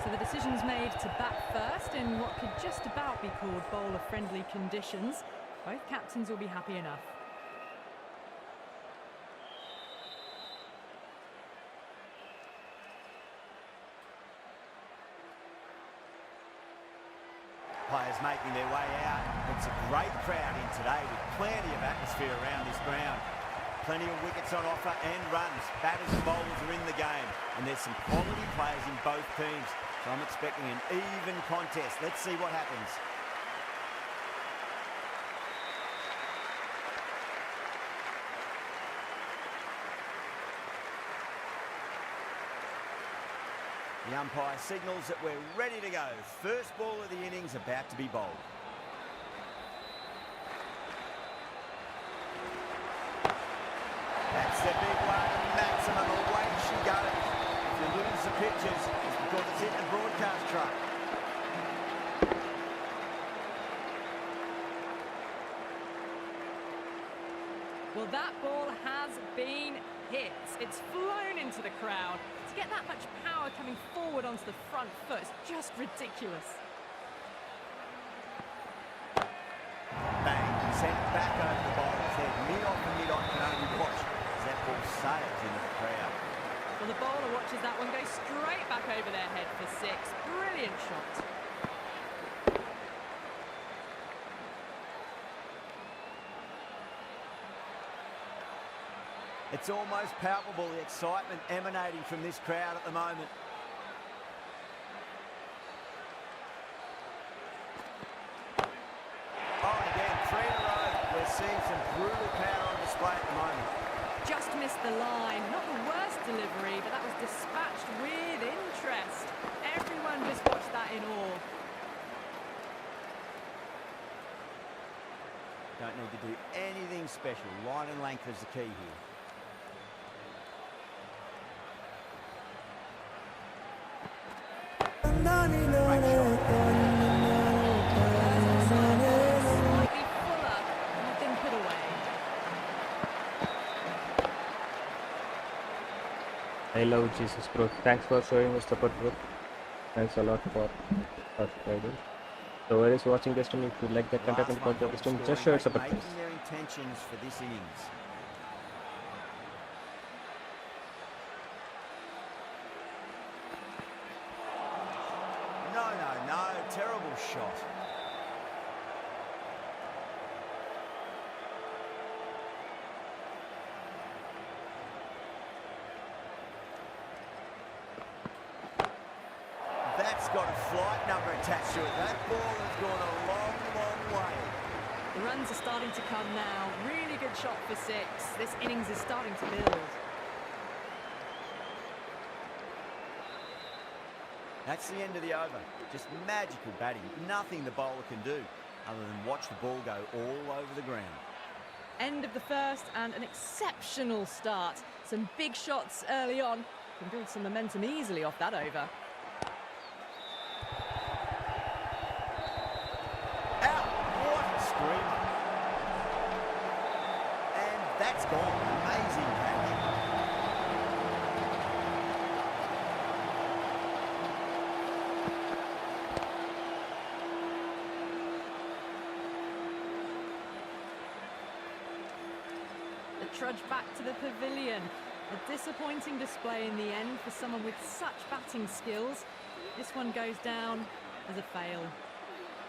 So the decision's made to bat first in what could just about be called bowler-friendly conditions. Both captains will be happy enough. Players making their way out. It's a great crowd in today with plenty of atmosphere around this ground. Plenty of wickets on offer and runs. Batters and bowlers are in the game. And there's some quality players in both teams. So I'm expecting an even contest. Let's see what happens. The umpire signals that we're ready to go. First ball of the innings about to be bowled. That's the big one, maximum. Away she goes. If you lose the pitches, it's because it's hit the broadcast truck. Well, that ball has been hit. It's flown into the crowd. To get that much power coming forward onto the front foot is just ridiculous. Bang, sent back over the bowler's head. Mid-off and mid-on can only watch as that ball sails into the crowd. Well, the bowler watches that one go straight back over their head for six. Brilliant shot. It's almost palpable, the excitement emanating from this crowd at the moment. Oh, again, 3 in a row. We're seeing some brutal power on display at the moment. Just missed the line. Not the worst delivery, but that was dispatched with interest. Everyone just watched that in awe. Don't need to do anything special. Line and length is the key here. Slightly fuller, and the thing put away. I love Jesus, bro. Thanks for showing us support, bro. Thanks a lot for subscribing. So, where is watching this stream? If you like the content and content of the stream, just show your support, please. Making their intentions for this innings. No, terrible shot. That's got a flight number attached to it. That ball has gone a long, long way. The runs are starting to come now. Really good shot for six. This innings is starting to build. That's the end of the over. Just magical batting. Nothing the bowler can do other than watch the ball go all over the ground. End of the first and an exceptional start. Some big shots early on. Can build some momentum easily off that over. Out! What a screamer. And that's gone. Amazing catch. Trudge back to the pavilion. A disappointing display in the end for someone with such batting skills. This one goes down as a fail.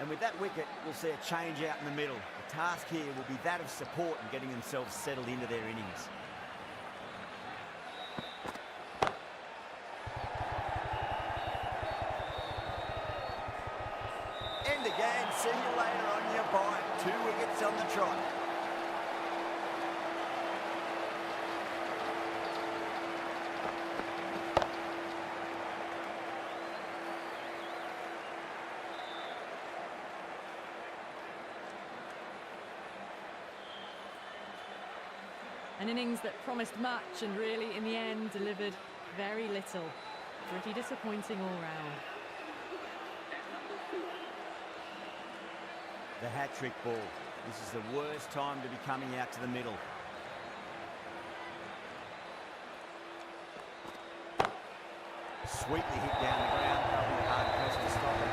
And with that wicket, we'll see a change out in the middle. The task here will be that of support and getting themselves settled into their innings. And again, see you later on your bite. 2 wickets on the trot. An innings that promised much and really, in the end, delivered very little. Pretty disappointing all round. The hat-trick ball. This is the worst time to be coming out to the middle. Sweetly hit down the ground, probably tries to stop it.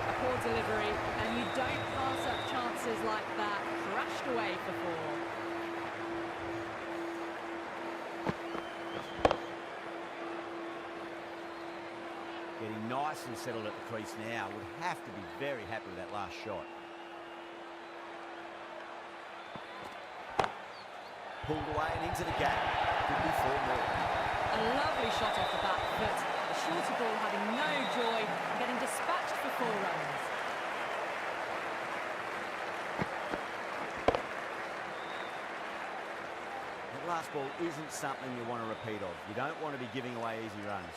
A poor delivery, and you don't pass up chances like that. Crashed away for 4. Getting nice and settled at the crease now. Would have to be very happy with that last shot. Pulled away and into the gap. Could be 4 more. A lovely shot off the back foot. The shorter ball having no joy and getting dispatched for 4 runs. That last ball isn't something you want to repeat of. You don't want to be giving away easy runs.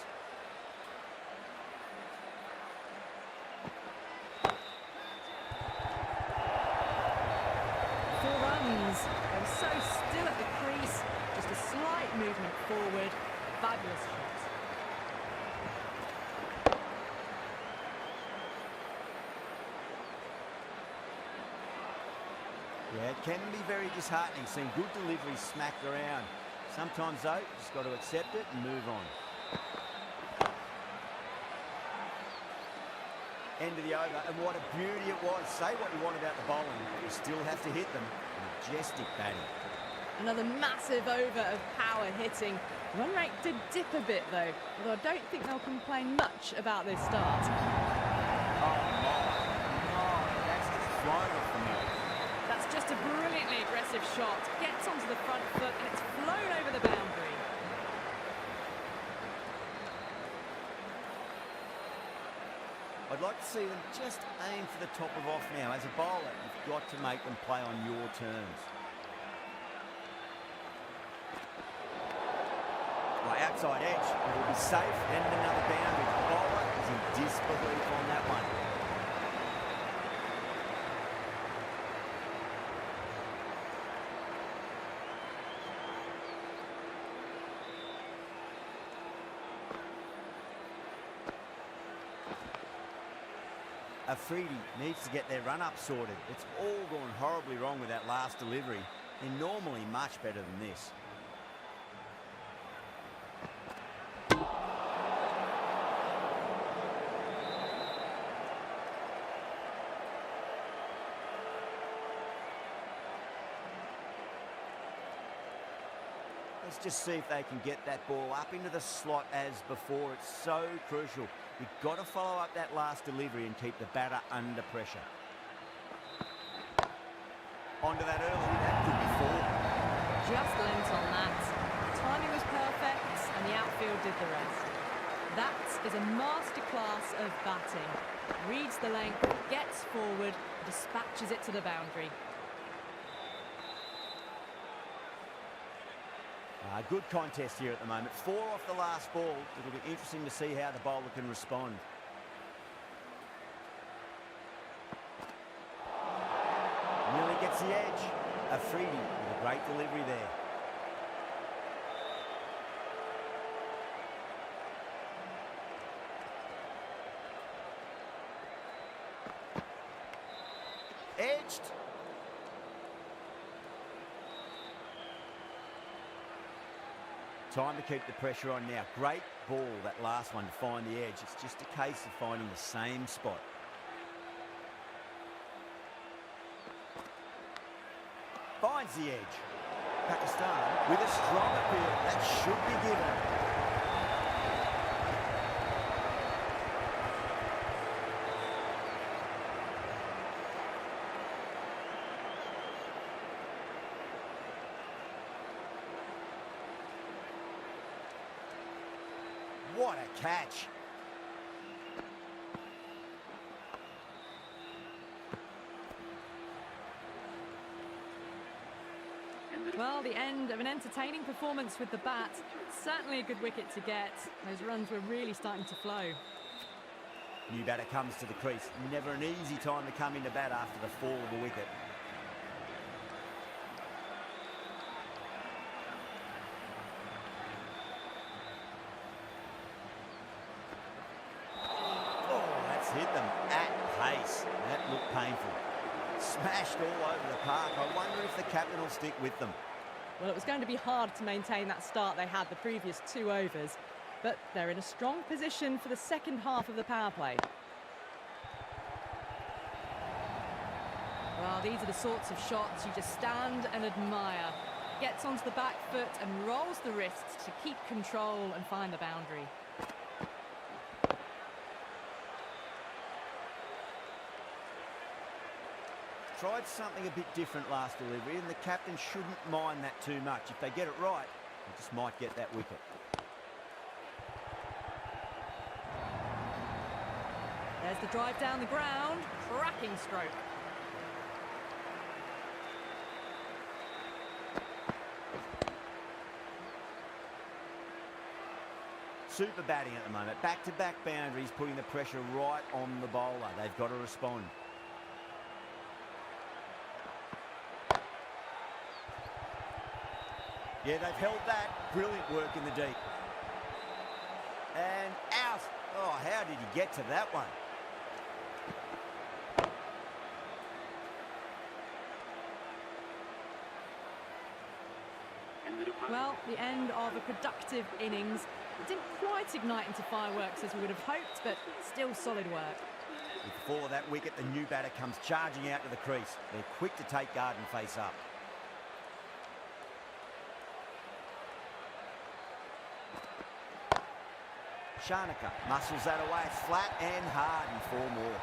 They were so still at the crease, just a slight movement forward. Fabulous shot. Yeah, it can be very disheartening seeing good deliveries smacked around. Sometimes, though, you just got to accept it and move on. End of the over, and what a beauty it was. Say what you want about the bowling, but you still have to hit them. Majestic batting. Another massive over of power hitting. Run rate did dip a bit though, although I don't think they'll complain much about this start. Oh my, that's just flown off the mill. That's just a brilliantly aggressive shot. Gets onto the front foot and it's flown over the boundary. I'd like to see them just aim for the top of off now. As a bowler, you've got to make them play on your terms. Well, outside edge, it will be safe and another boundary. The bowler is in disbelief on that one. Afridi needs to get their run-up sorted. It's all gone horribly wrong with that last delivery. They're normally much better than this. Let's just see if they can get that ball up into the slot as before. It's so crucial. You've got to follow up that last delivery and keep the batter under pressure. Onto that early, that could be 4. Just lent on that. Timing was perfect and the outfield did the rest. That is a masterclass of batting. Reads the length, gets forward, dispatches it to the boundary. Good contest here at the moment. 4 off the last ball. It'll be interesting to see how the bowler can respond. Nearly gets the edge. Afridi with a great delivery there. Edged. Time to keep the pressure on now. Great ball, that last one, to find the edge. It's just a case of finding the same spot. Finds the edge. Pakistan with a strong appeal. That should be given. What a catch. Well, the end of an entertaining performance with the bat. Certainly a good wicket to get. Those runs were really starting to flow. New batter comes to the crease. Never an easy time to come into bat after the fall of a wicket. Hit them at pace. That looked painful. Smashed all over the park. I wonder if the captain will stick with them. Well, it was going to be hard to maintain that start they had the previous 2 overs, but they're in a strong position for the second half of the power play. Well, these are the sorts of shots you just stand and admire. Gets onto the back foot and rolls the wrists to keep control and find the boundary. Tried something a bit different last delivery, and the captain shouldn't mind that too much. If they get it right, they just might get that wicket. There's the drive down the ground. Cracking stroke. Super batting at the moment. Back-to-back boundaries, putting the pressure right on the bowler. They've got to respond. Yeah, they've held that. Brilliant work in the deep. And out. Oh, how did he get to that one? Well, the end of a productive innings. It didn't quite ignite into fireworks as we would have hoped, but still solid work. Before that wicket, the new batter comes charging out to the crease. They're quick to take guard and face up. Shanaka muscles that away. It's flat and hard and 4 more.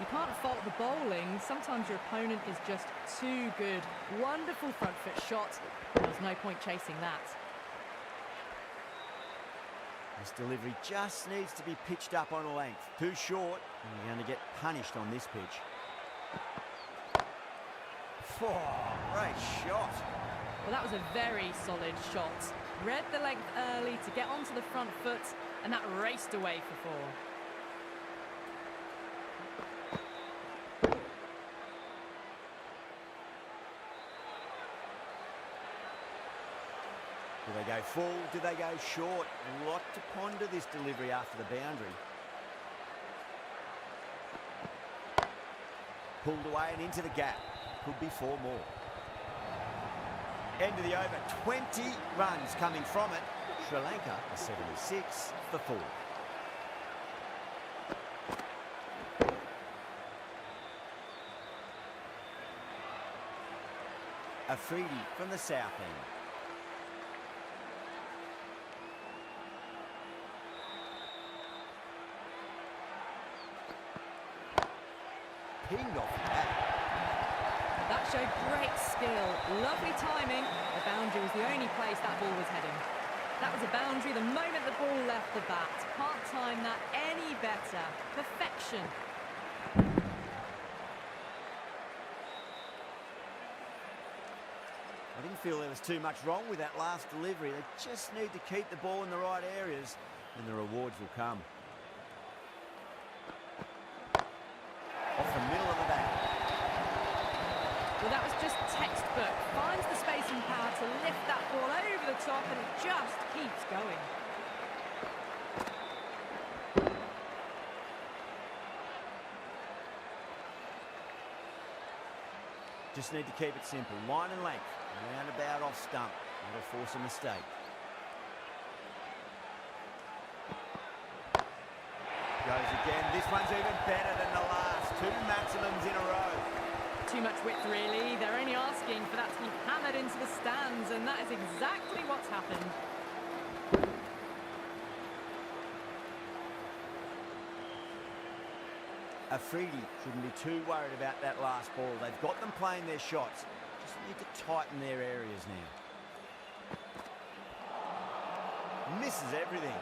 You can't fault the bowling. Sometimes your opponent is just too good. Wonderful front foot shot. There's no point chasing that. This delivery just needs to be pitched up on a length. Too short, and you're going to get punished on this pitch. Oh, great shot. Well, that was a very solid shot. Read the length early to get onto the front foot, and that raced away for 4. Do they go full? Do they go short? A lot to ponder this delivery after the boundary. Pulled away and into the gap. Could be 4 more. End of the over. 20 runs coming from it. Sri Lanka are 76 for 4. Afridi from the south end. Pinged off the bat. That showed great skill. Lovely timing. The boundary was the only place that ball was heading. That was a boundary the moment the ball left the bat. Can't time that any better. Perfection. I didn't feel there was too much wrong with that last delivery. They just need to keep the ball in the right areas and the rewards will come. Off the middle of the bat. Well, that was just textbook. Finds the space and power to lift that ball over the top, and it just keeps going. Just need to keep it simple. Line and length. Roundabout off stump. That'll force a mistake. Goes again. This one's even better than the last. 2 maximums in a row. Too much width, really. They're only asking for that to be hammered into the stands, and that is exactly what's happened. Afridi shouldn't be too worried about that last ball. They've got them playing their shots. Just need to tighten their areas now. Misses everything.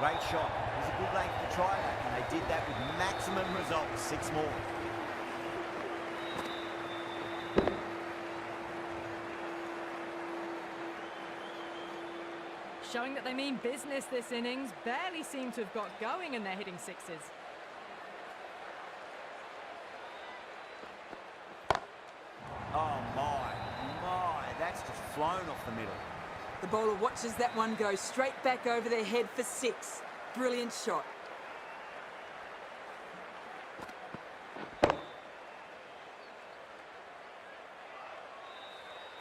Great shot. It was a good length to try that, and they did that with maximum results. 6 more. Showing that they mean business this innings. Barely seem to have got going, and they're hitting 6s. Oh, my, that's just flown off the middle. The bowler watches that one go straight back over their head for 6. Brilliant shot.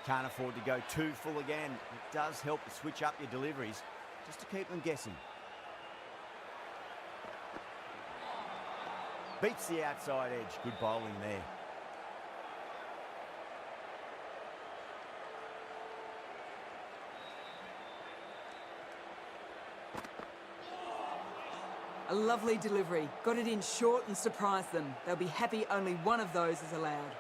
Can't afford to go too full again. It does help to switch up your deliveries, just to keep them guessing. Beats the outside edge. Good bowling there. A lovely delivery. Got it in short and surprised them. They'll be happy only one of those is allowed.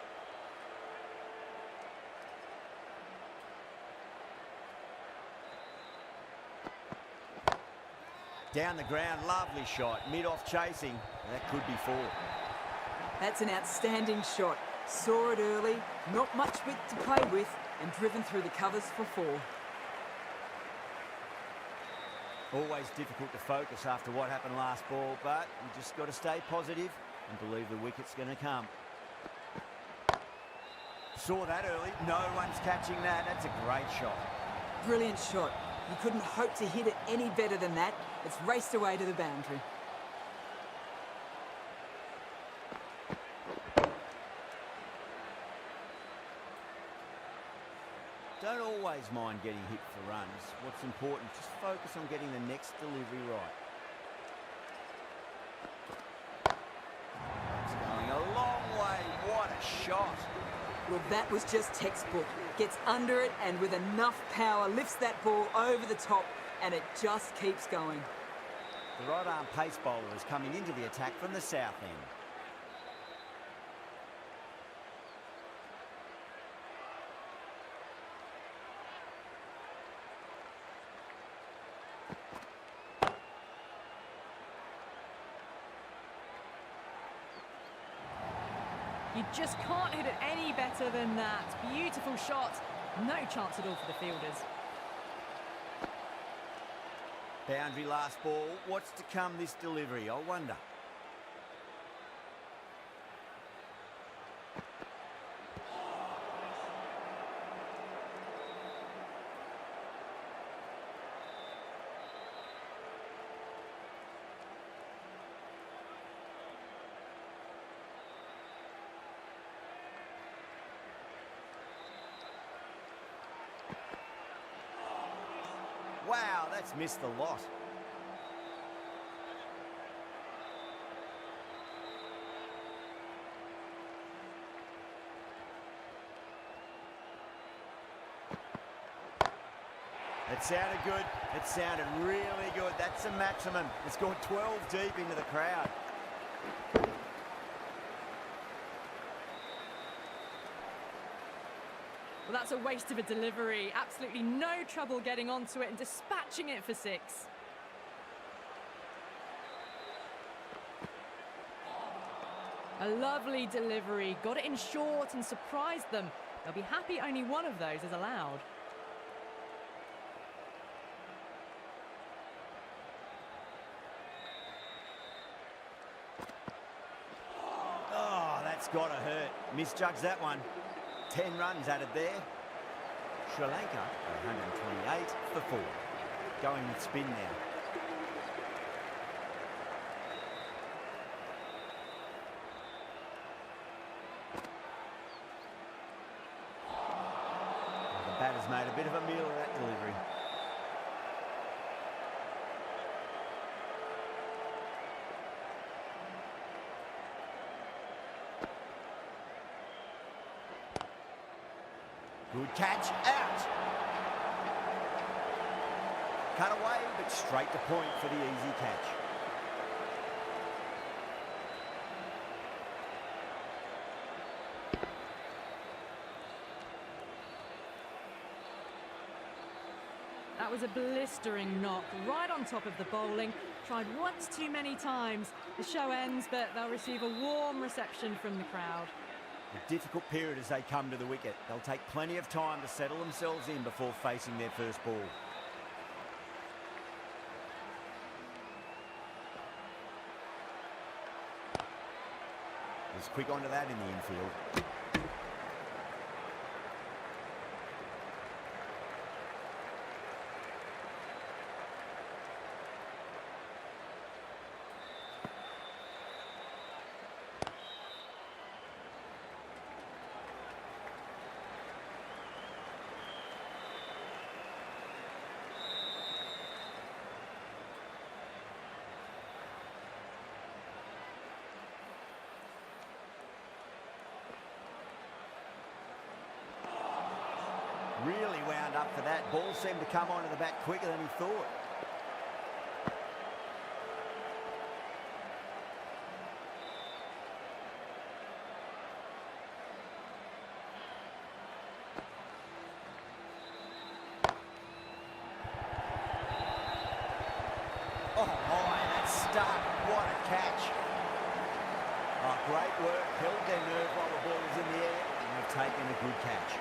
Down the ground, lovely shot. Mid-off chasing. That could be 4. That's an outstanding shot. Saw it early, not much width to play with, and driven through the covers for 4. Always difficult to focus after what happened last ball, but you just got to stay positive and believe the wicket's going to come. Saw that early. No one's catching that. That's a great shot. Brilliant shot. You couldn't hope to hit it any better than that. It's raced away to the boundary. Don't always mind getting hit for runs. What's important, just focus on getting the next delivery right. It's going a long way. What a shot. Well, that was just textbook. Gets under it and with enough power lifts that ball over the top and it just keeps going. The right-arm pace bowler is coming into the attack from the south end. You just can't hit it any better than that. Beautiful shot. No chance at all for the fielders. Boundary last ball. What's to come this delivery? I wonder. Wow, that's missed the lot. It sounded good. It sounded really good. That's the maximum. It's gone 12 deep into the crowd. Well, that's a waste of a delivery. Absolutely no trouble getting onto it and dispatching it for 6. A lovely delivery. Got it in short and surprised them. They'll be happy only one of those is allowed. Oh, that's got to hurt. Misjudged that one. 10 runs added there. Sri Lanka 128 for 4. Going with spin now. The batter's made a bit of a meal of that delivery. Good catch, out. Cut away, but straight to point for the easy catch. That was a blistering knock right on top of the bowling. Tried once too many times. The show ends, but they'll receive a warm reception from the crowd. A difficult period as they come to the wicket. They'll take plenty of time to settle themselves in before facing their first ball. He's quick onto that in the infield. Really wound up for that. Ball seemed to come onto the bat quicker than he thought. Oh my, that's stuck. What a catch. Oh, great work. Held their nerve while the ball was in the air and they've taken a good catch.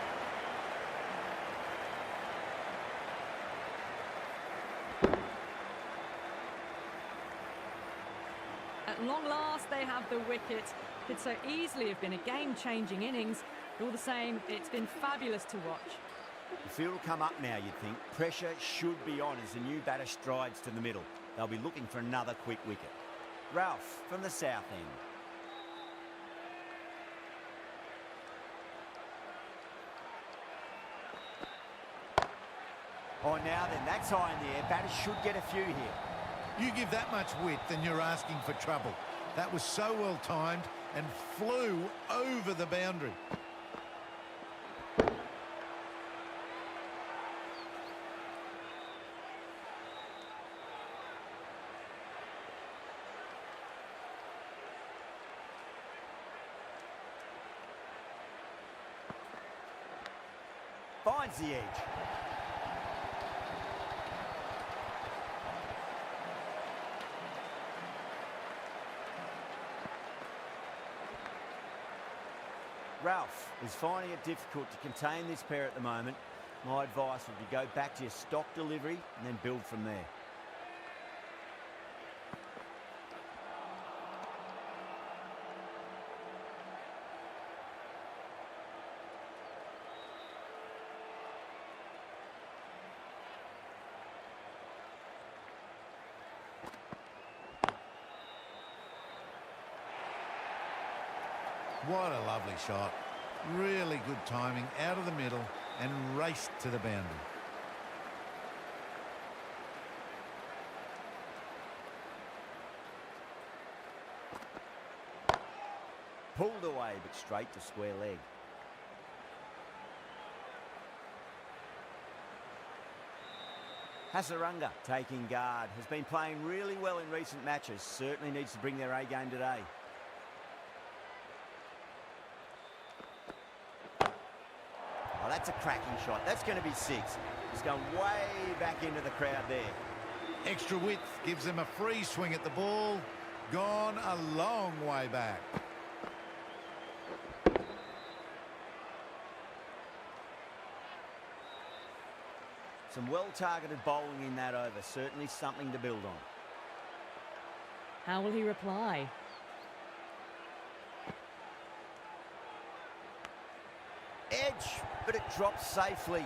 At long last, they have the wicket. Could so easily have been a game-changing innings. All the same, it's been fabulous to watch. The field will come up now, you'd think. Pressure should be on as the new batter strides to the middle. They'll be looking for another quick wicket. Ralph from the south end. Oh, now then, that's high in the air. Batters should get a few here. You give that much width and you're asking for trouble. That was so well timed and flew over the boundary. Finds the edge. Ralph is finding it difficult to contain this pair at the moment. My advice would be go back to your stock delivery and then build from there. What a lovely shot. Really good timing out of the middle and raced to the boundary. Pulled away but straight to square leg. Hasaranga taking guard. Has been playing really well in recent matches. Certainly needs to bring their A game today. Oh, that's a cracking shot. That's going to be 6. He's going way back into the crowd there. Extra width gives them a free swing at the ball. Gone a long way back. Some well-targeted bowling in that over. Certainly something to build on. How will he reply? Edge, but it drops safely.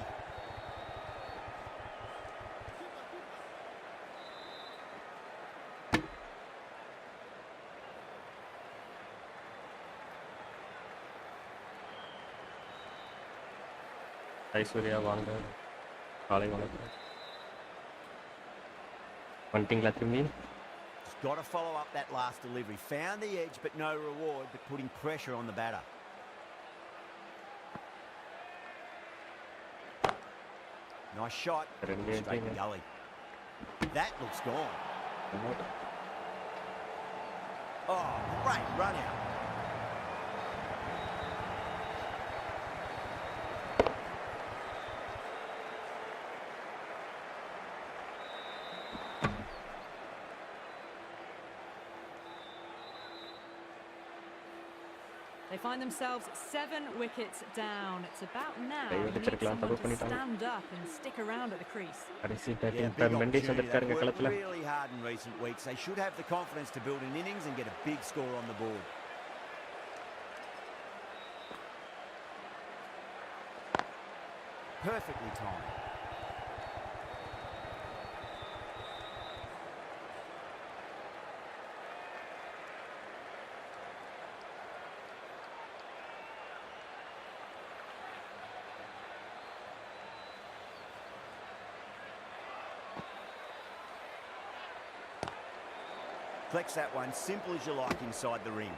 Surya Wanga calling on it. Punting Lathimine. He's got to follow up that last delivery. Found the edge, but no reward, but putting pressure on the batter. Nice shot. Straight gully. That looks gone. Oh, great run out. They find themselves 7 wickets down. It's about now. They need someone to stand up and stick around at the crease. Yeah, big opportunity. They've worked really hard in recent weeks. They should have the confidence to build an innings and get a big score on the board. Perfectly timed. Flex that one, simple as you like inside the ring.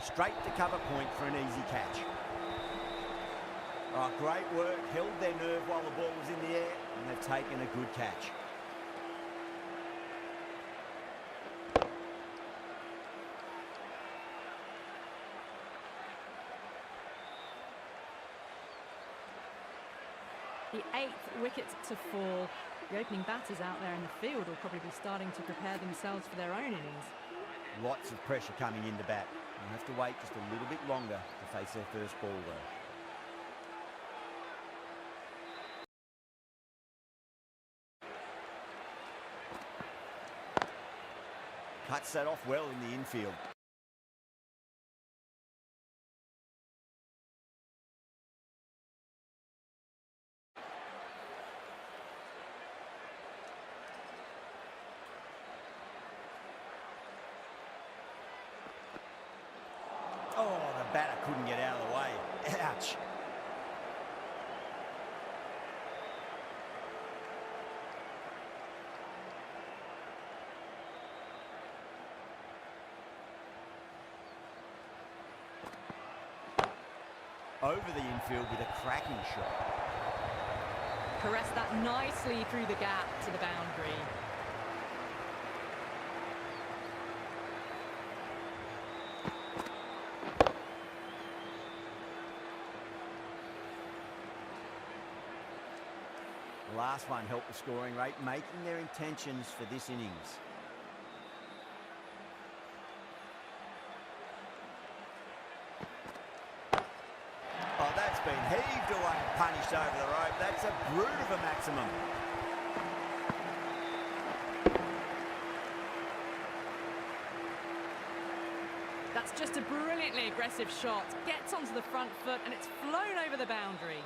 Straight to cover point for an easy catch. Oh, great work. Held their nerve while the ball was in the air, and they've taken a good catch. The 8th wicket to fall. The opening batters out there in the field will probably be starting to prepare themselves for their own innings. Lots of pressure coming in the bat. They'll have to wait just a little bit longer to face their first ball though. Cuts that off well in the infield. Oh, the batter couldn't get out of the way. Ouch. Over the infield with a cracking shot. Caressed that nicely through the gap to the boundary. The last one helped the scoring rate, making their intentions for this innings. Oh, that's been heaved away and punished over the rope. That's a brute of a maximum. That's just a brilliantly aggressive shot. Gets onto the front foot and it's flown over the boundary.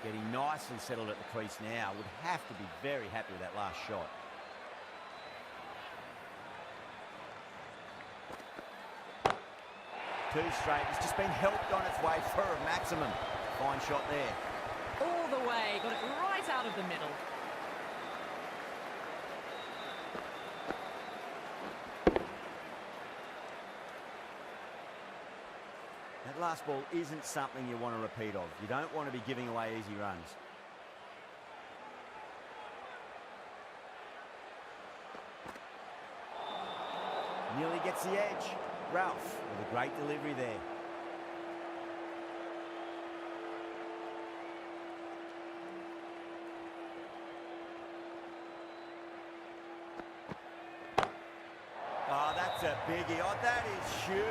Getting nicely settled at the crease now. Would have to be very happy with that last shot. Too straight. It's just been helped on its way for a maximum. Fine shot there. All the way, got it right out of the middle. That last ball isn't something you want to repeat of. You don't want to be giving away easy runs. Nearly gets the edge. Ralph with a great delivery there. Oh, that's a biggie. Oh, that is huge.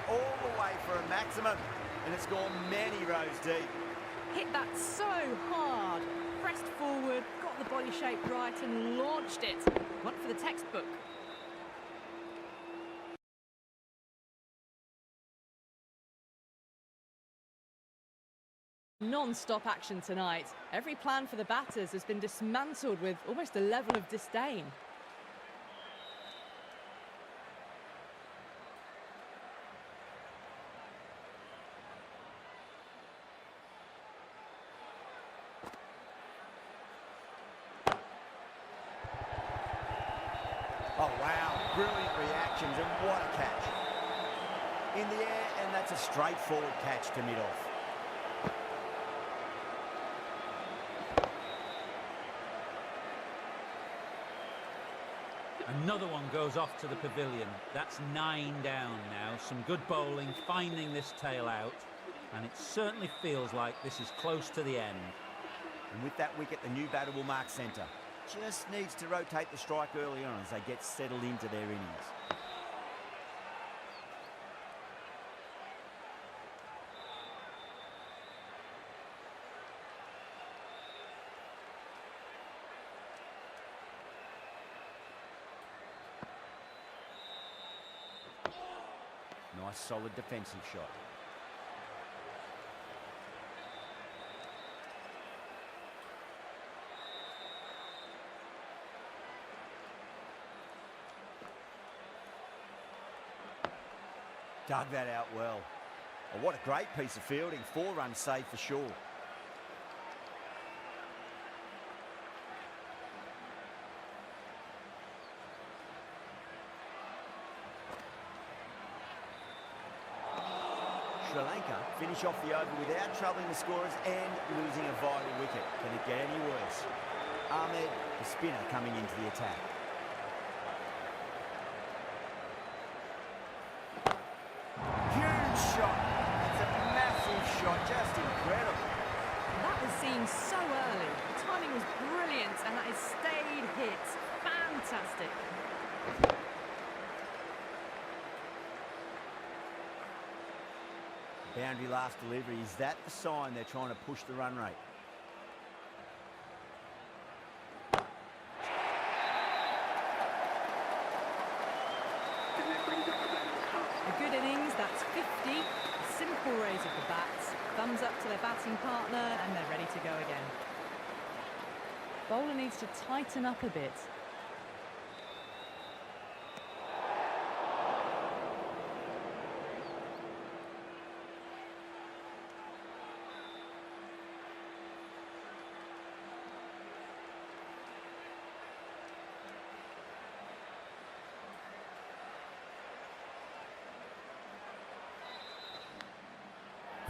All the way for a maximum. And it's gone many rows deep. Hit that so hard. Pressed forward, got the body shape right and launched it. Went for the textbook. Non-stop action tonight. Every plan for the batters has been dismantled with almost a level of disdain. Oh, wow. Brilliant reactions and what a catch. In the air, and that's a straightforward catch to mid-off. Another one goes off to the pavilion. That's 9 down now. Some good bowling, finding this tail out. And it certainly feels like this is close to the end. And with that wicket, the new batter will mark centre. Just needs to rotate the strike early on as they get settled into their innings. Nice solid defensive shot. Dug that out well. Oh, what a great piece of fielding. 4 runs saved for sure. Sri Lanka finish off the over without troubling the scorers and losing a vital wicket. Can it get any worse? Ahmed, the spinner, coming into the attack. Huge shot. It's a massive shot, just incredible. That was seen so early. The timing was brilliant and that has stayed hit. Fantastic. Boundary last delivery. Is that the sign they're trying to push the run rate? A good innings, that's 50. Simple raise of the bats. Thumbs up to their batting partner and they're ready to go again. Bowler needs to tighten up a bit.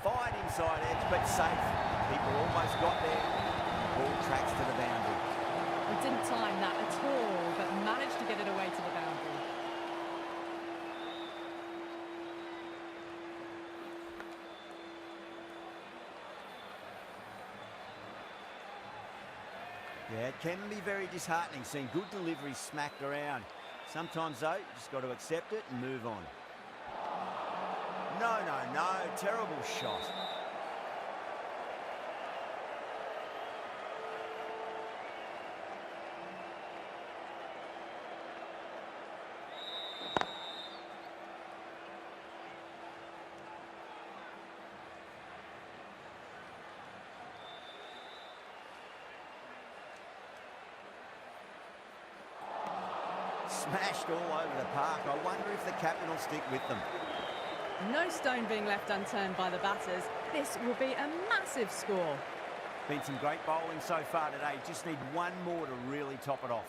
Fine inside edge, but safe. People almost got there. Ball tracks to the boundary. He didn't time that at all, but managed to get it away to the boundary. Yeah, it can be very disheartening seeing good deliveries smacked around. Sometimes, though, you just got to accept it and move on. No, no, no. Terrible shot. Smashed all over the park. I wonder if the captain will stick with them. No stone being left unturned by the batters. This will be a massive score. Been some great bowling so far today. Just need one more to really top it off.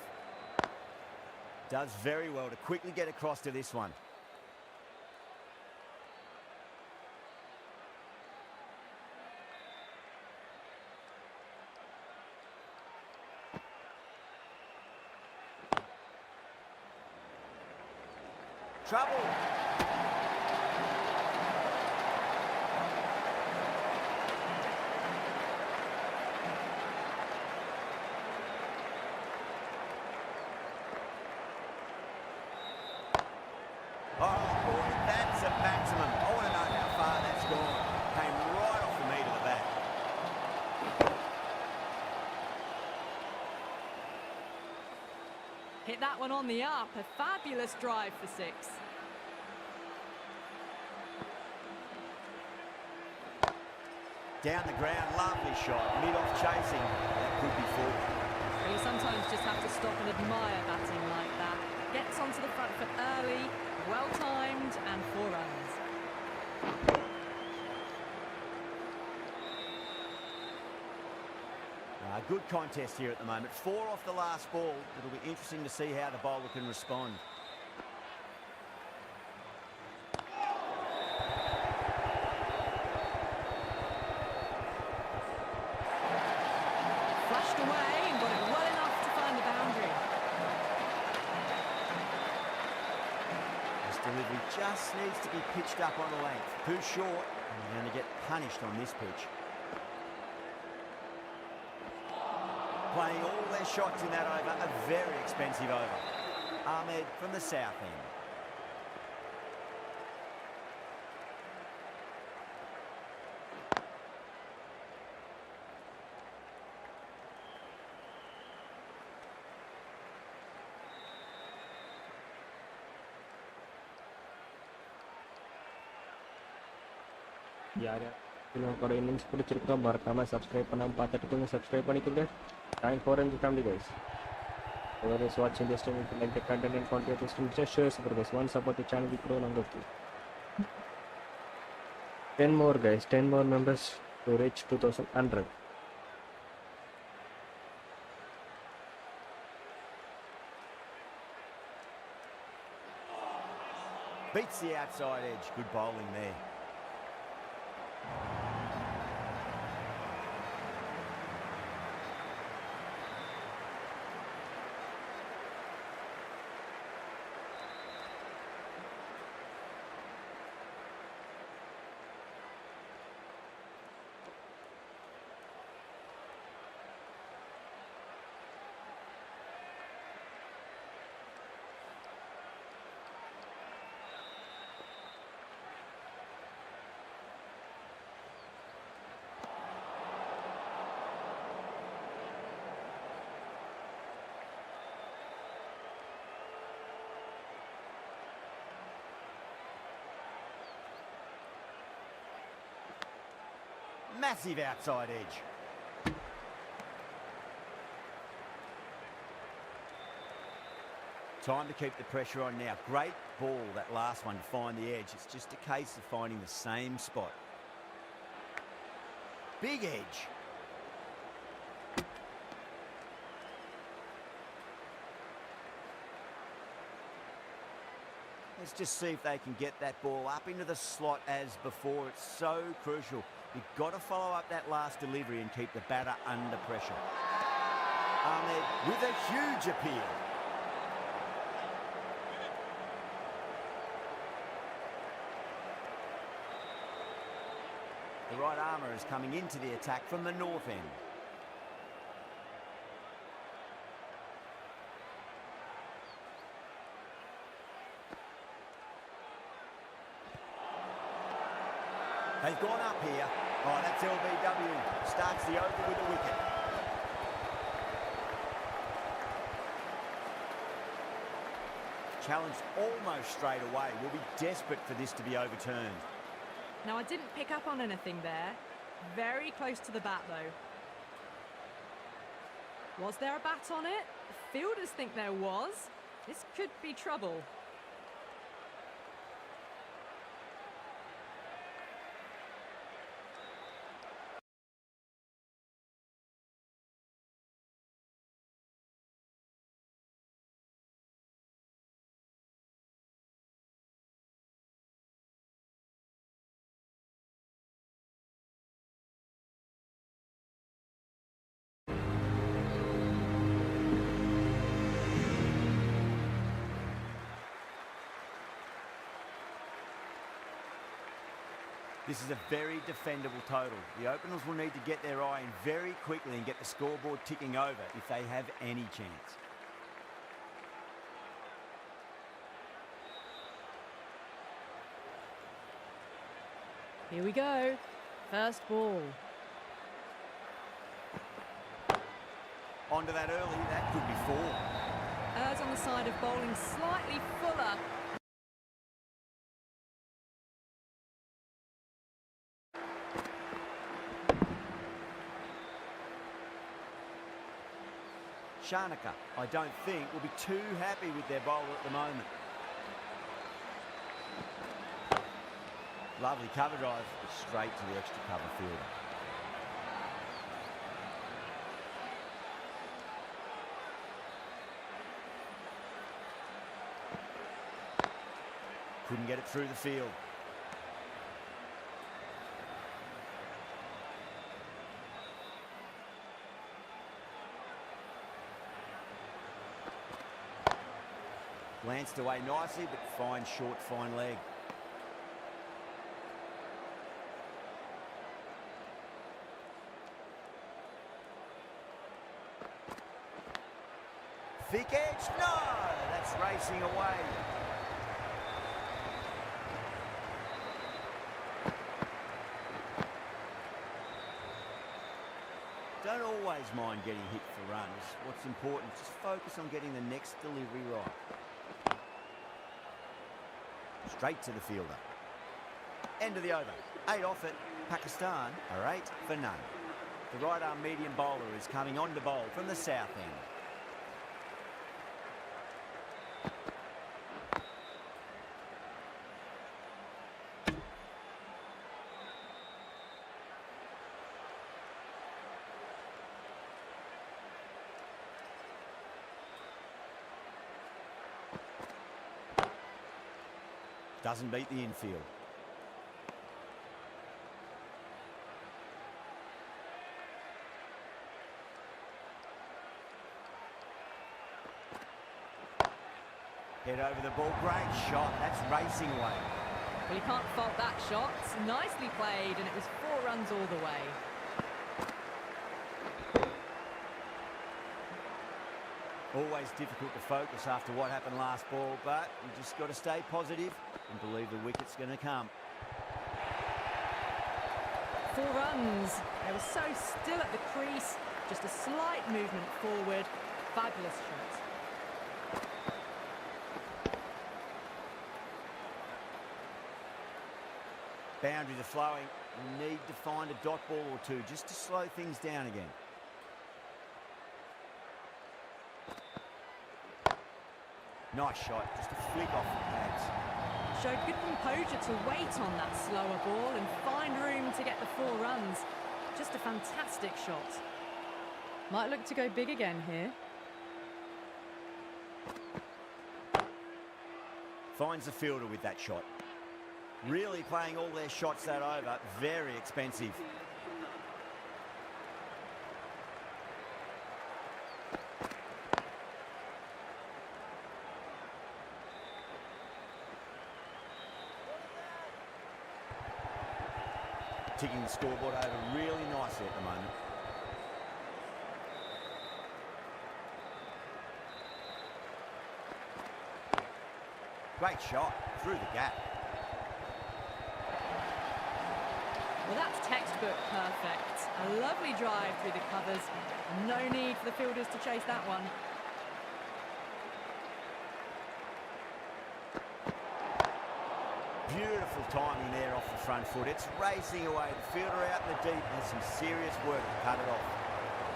Does very well to quickly get across to this one. Trouble. Oh, boy, that's a maximum. I want to know how far that's gone. Came right off the meat of the bat. Hit that one on the up. A fabulous drive for 6. Down the ground, lovely shot. Mid-off chasing. That could be 4. Well, you sometimes just have to stop and admire batting like that. Gets onto the front foot early, well-timed, and 4 runs. Good contest here at the moment. 4 off the last ball. It'll be interesting to see how the bowler can respond. Flashed away and got it well enough to find the boundary. This delivery just needs to be pitched up on the length. Too short, and you're going to get punished on this pitch. Playing all their shots in that over, a very expensive over. Ahmed from the south end. யார் யார் innings பிடிச்சிருக்கோம் மறக்காம subscribe பண்ணாமல் பார்த்துட்டு கொஞ்சம் subscribe பண்ணிக்கோங்க. Thank for and family guys. Whoever is watching this stream, if you like the content and content of this stream, just share support guys. One support the channel, we grow longer too. 10 more guys, 10 more members to reach 2100. Beats the outside edge. Good bowling there. Massive outside edge. Time to keep the pressure on now. Great ball, that last one, to find the edge. It's just a case of finding the same spot. Big edge. Let's just see if they can get that ball up into the slot as before. It's so crucial. You've got to follow up that last delivery and keep the batter under pressure. Ahmed with a huge appeal. The right armour is coming into the attack from the north end. They've gone up here. Oh, that's LBW. Starts the over with a wicket. Challenged almost straight away. We'll be desperate for this to be overturned. Now, I didn't pick up on anything there. Very close to the bat, though. Was there a bat on it? The fielders think there was. This could be trouble. This is a very defendable total. The openers will need to get their eye in very quickly and get the scoreboard ticking over if they have any chance. Here we go. First ball. Onto that early, that could be four. Errs on the side of bowling slightly fuller. Shanaka, I don't think, will be too happy with their bowler at the moment. Lovely cover drive, straight to the extra cover fielder. Couldn't get it through the field. Glanced away nicely, but fine short, fine leg. Thick edge, no! That's racing away. Don't always mind getting hit for runs. What's important is just focus on getting the next delivery right. Straight to the fielder. End of the over. 8 off it. Pakistan are 8 for none. The right arm medium bowler is coming on to bowl from the south end. Doesn't beat the infield. Head over the ball. Great shot. That's racing away. Well, you can't fault that shot. Nicely played, and it was 4 runs all the way. Always difficult to focus after what happened last ball, but you just got to stay positive and believe the wicket's going to come. 4 runs. They were so still at the crease. Just a slight movement forward. Fabulous shot. Boundaries are flowing. We need to find a dot ball or two just to slow things down again. Nice shot, just a flick off the pads. Showed good composure to wait on that slower ball and find room to get the 4 runs. Just a fantastic shot. Might look to go big again here. Finds the fielder with that shot. Really playing all their shots that over. Very expensive. Ticking the scoreboard over really nicely at the moment. Great shot through the gap. Well, that's textbook perfect. A lovely drive through the covers. No need for the fielders to chase that one. Beautiful timing there off the front foot. It's racing away. The fielder out in the deep has some serious work to cut it off.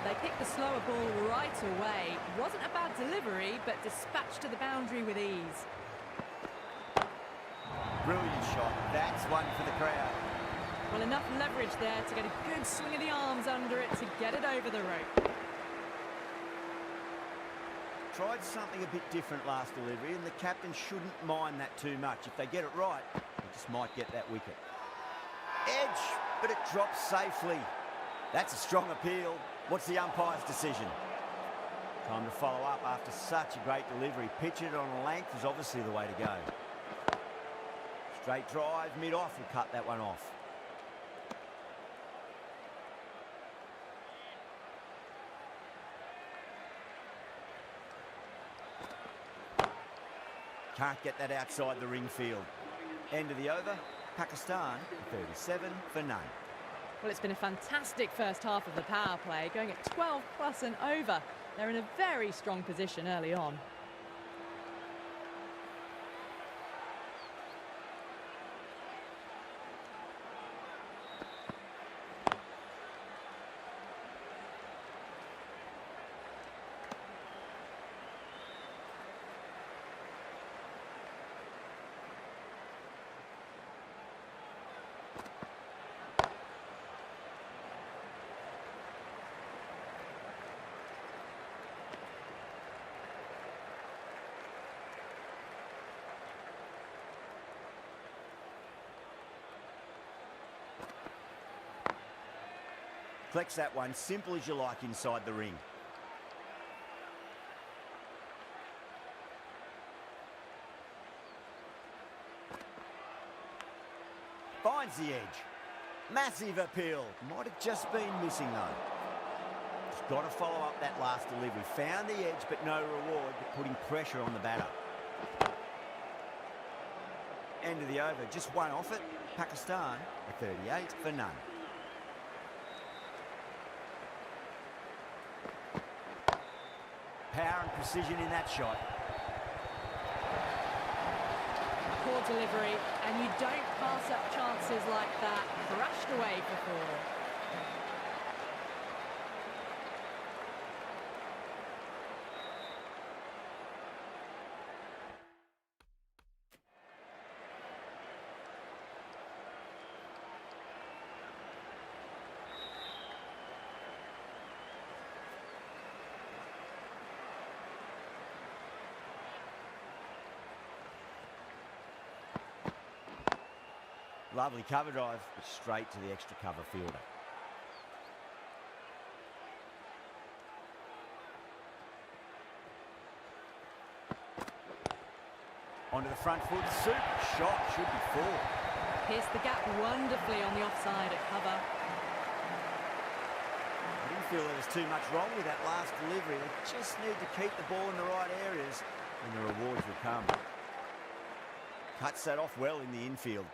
They picked the slower ball right away. Wasn't a bad delivery, but dispatched to the boundary with ease. Brilliant shot. That's one for the crowd. Well, enough leverage there to get a good swing of the arms under it to get it over the rope. Tried something a bit different last delivery, and the captain shouldn't mind that too much. If they get it right, they just might get that wicket. Edge, but it drops safely. That's a strong appeal. What's the umpire's decision? Time to follow up after such a great delivery. Pitching it on a length is obviously the way to go. Straight drive, mid-off will cut that one off. Can't get that outside the ring field. End of the over, Pakistan 37 for none. Well, it's been a fantastic first half of the power play, going at 12 plus and over. They're in a very strong position early on. Flex that one, simple as you like inside the ring. Finds the edge. Massive appeal. Might have just been missing though. Just got to follow up that last delivery. Found the edge but no reward, but putting pressure on the batter. End of the over, just one off it. Pakistan, a 38 for none. Power and precision in that shot. Poor delivery, and you don't pass up chances like that. Crashed away for 4. Lovely cover drive, but straight to the extra cover fielder. front foot. Super shot, should be four. Pierced the gap wonderfully on the offside at cover. I didn't feel there was too much wrong with that last delivery. They just need to keep the ball in the right areas and the rewards will come. Cuts that off well in the infield.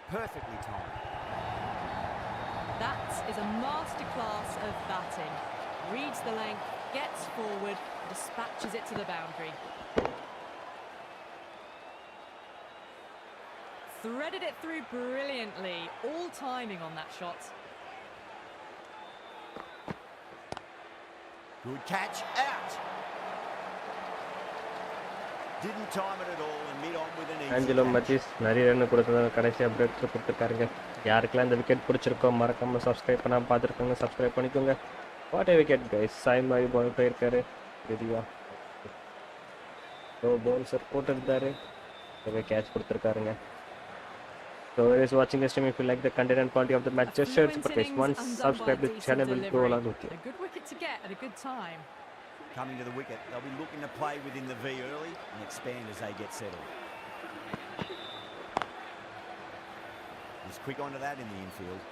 Perfectly timed. That is a masterclass of batting. Reads the length, gets forward, dispatches it to the boundary. Threaded it through brilliantly, all timing on that shot. Good catch, out. Didn't time it at all and mid on with an easy Angelo catch. மத்தீஸ் நிறைய run கொடுத்ததால கடைசியாக break through கொடுத்துருக்காருங்க. யாருக்கெல்லாம் இந்த wicket பிடிச்சிருக்கோ மறக்காம subscribe பண்ணாமல் பார்த்துருக்கோங்க, subscribe பண்ணிக்கோங்க. What a wicket guys. Sai Mavi ball போயிருக்காரு. ரெடியா ஸோ பவுன்சர் போட்டிருந்தாரு, கேட்ச் கொடுத்துருக்காருங்க. So whoever is watching this stream, if you like the content and quality of the match, just share, support guys. Once subscribe to the channel, will go along with you. A good wicket to get at a good time. Coming to the wicket, they'll be looking to play within the V early and expand as they get settled. He's quick onto that in the infield.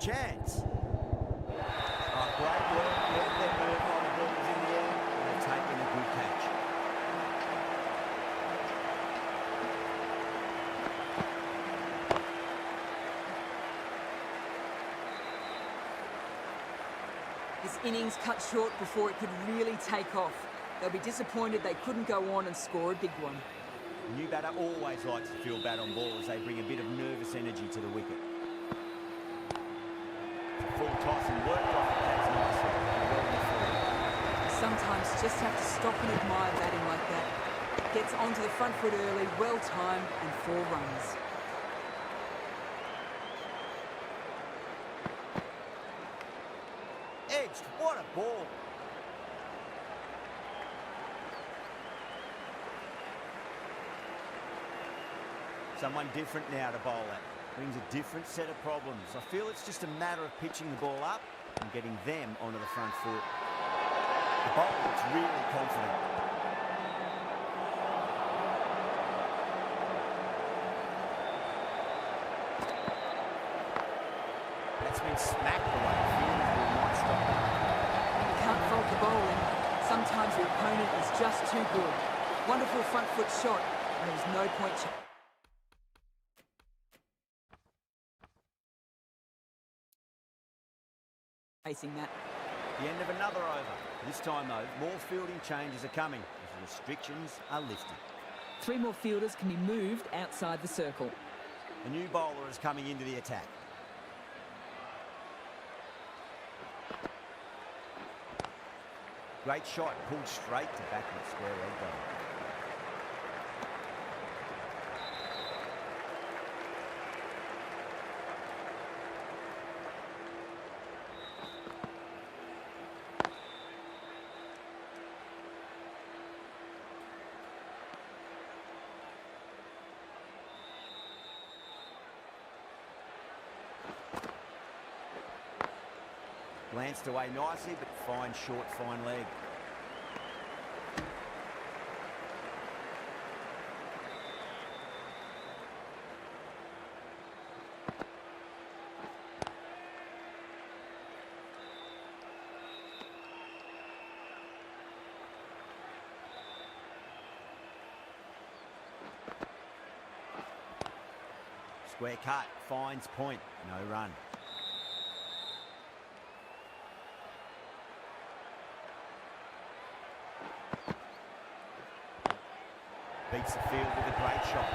Chance. Oh, great work. Let them move on the ball was in the air and they've taken a good catch. This innings cut short before it could really take off. They'll be disappointed they couldn't go on and score a big one. New batter always likes to feel bat on ball as they bring a bit of nervous energy to the wicket. Full toss and worked off the catch nicely. Well in the field. Sometimes you just have to stop and admire batting like that. Gets onto the front foot early, well timed, and 4 runs. Edged, what a ball. Someone different now to bowl at. Brings a different set of problems. I feel it's just a matter of pitching the ball up and getting them onto the front foot. The bowler looks really confident. That's been smacked away. Fielders will not stop that. You can't fault the bowling. Sometimes the opponent is just too good. Wonderful front foot shot, and there was no point chasing that. The end of another over. This time, though, more fielding changes are coming as the restrictions are lifted. 3 more fielders can be moved outside the circle. A new bowler is coming into the attack. Great shot, pulled straight to backward square leg though. Glanced away nicely, but fine short, fine leg. Square cut, finds point, no run. Beats the field with a great shot.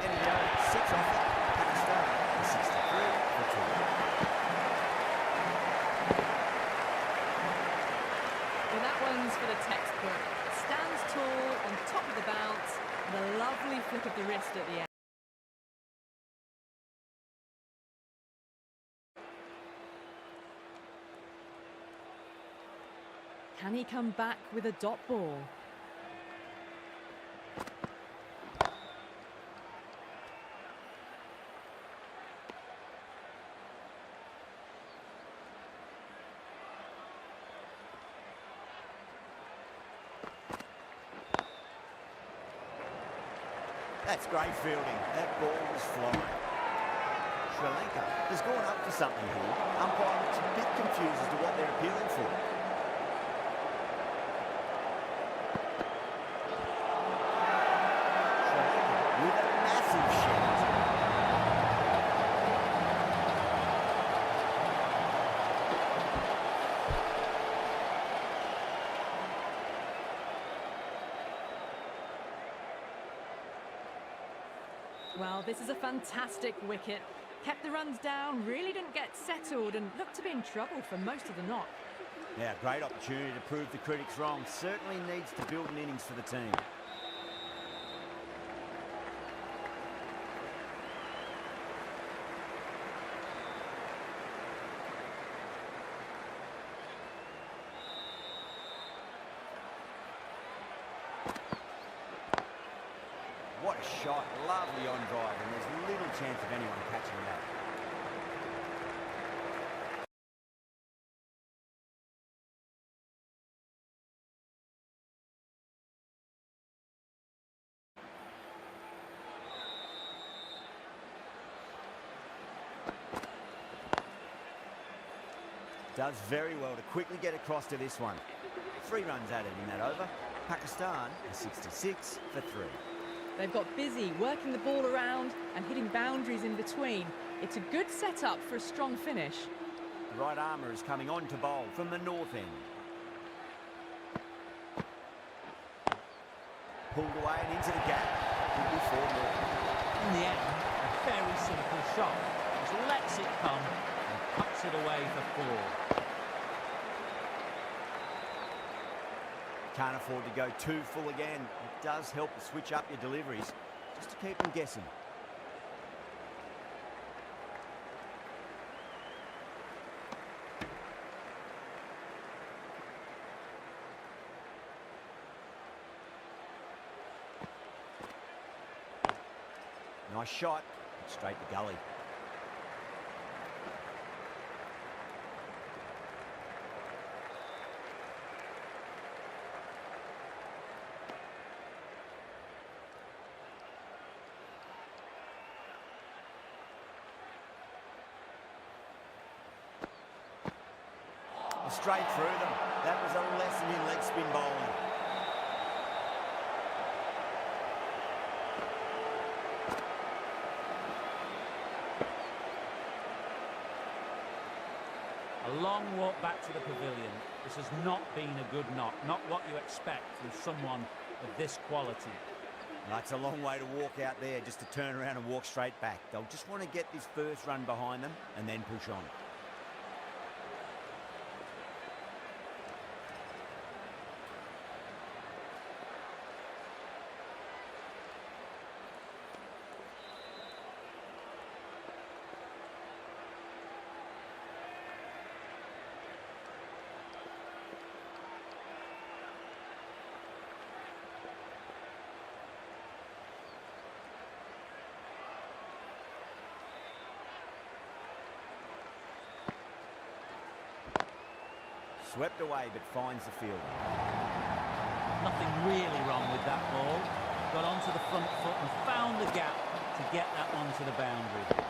And he sits off it. Pakistan for 63 for 2. Well, that one's for the textbook. Stands tall on top of the bounce and a lovely flick of the wrist at the end. Can he come back with a dot ball? That's great fielding. That ball was flying. Sri Lanka has gone up for something here. Umpire looks a bit confused as to what they're appealing for. Sri Lanka with a massive shot. Well, this is a fantastic wicket. Kept the runs down, really didn't get settled and looked to be in trouble for most of the knock. Yeah, great opportunity to prove the critics wrong. Certainly needs to build an innings for the team. What a shot, lovely on drive, and there's little chance of anyone catching that. Does very well to quickly get across to this one. 3 runs added in that over. Pakistan is 66 for 3. They've got busy working the ball around and hitting boundaries in between. It's a good setup for a strong finish. The right armour is coming on to bowl from the north end. Pulled away and into the gap. Could be 4 more. In the end, a very simple shot. Just lets it come and puts it away for 4. Can't afford to go too full again. It does help to switch up your deliveries, just to keep them guessing. Nice shot, straight to gully. Straight through them. That was a lesson in leg spin bowling. A long walk back to the pavilion. This has not been a good knock. Not what you expect from someone of this quality. That's a long way to walk out there just to turn around and walk straight back. They'll just want to get this first run behind them and then push on. Swept away, but finds the field. Nothing really wrong with that ball. Got onto the front foot and found the gap to get that one to the boundary.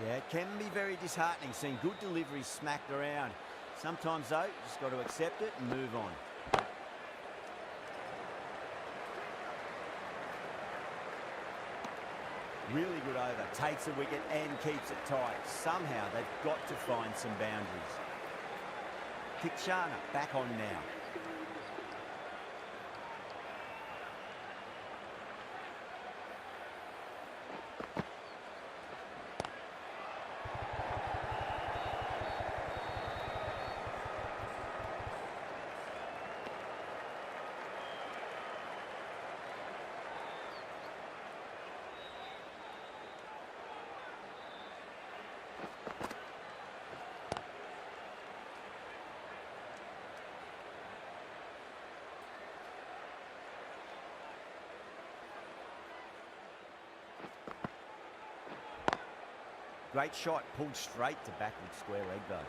Yeah, it can be very disheartening seeing good deliveries smacked around. Sometimes, though, you just got to accept it and move on. Really good over, takes a wicket and keeps it tight. Somehow they've got to find some boundaries. Tikshana back on now. Great shot, pulled straight to backward square leg though.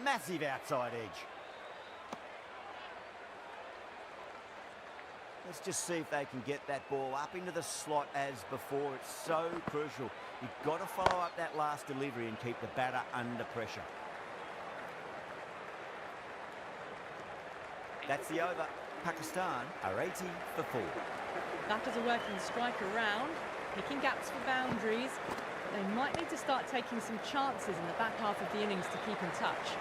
Massive outside edge. Let's just see if they can get that ball up into the slot as before. It's so crucial. You've got to follow up that last delivery and keep the batter under pressure. That's the over. Pakistan are 80 for 4. Batters are working the strike around, picking gaps for boundaries. They might need to start taking some chances in the back half of the innings to keep in touch.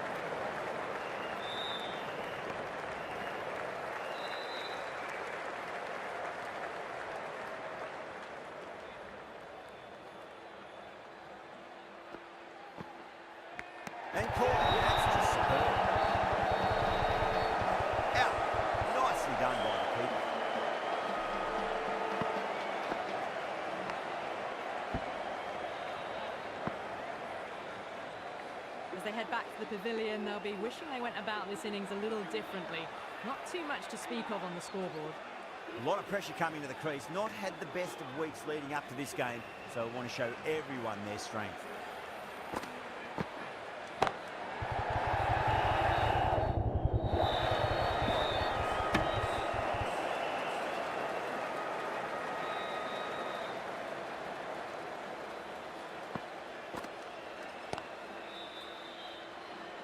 And caught. That's just superb. Out. Nicely done by the keeper. As they head back to the pavilion, they'll be wishing they went about this innings a little differently. Not too much to speak of on the scoreboard. A lot of pressure coming to the crease. Not had the best of weeks leading up to this game, so I want to show everyone their strength.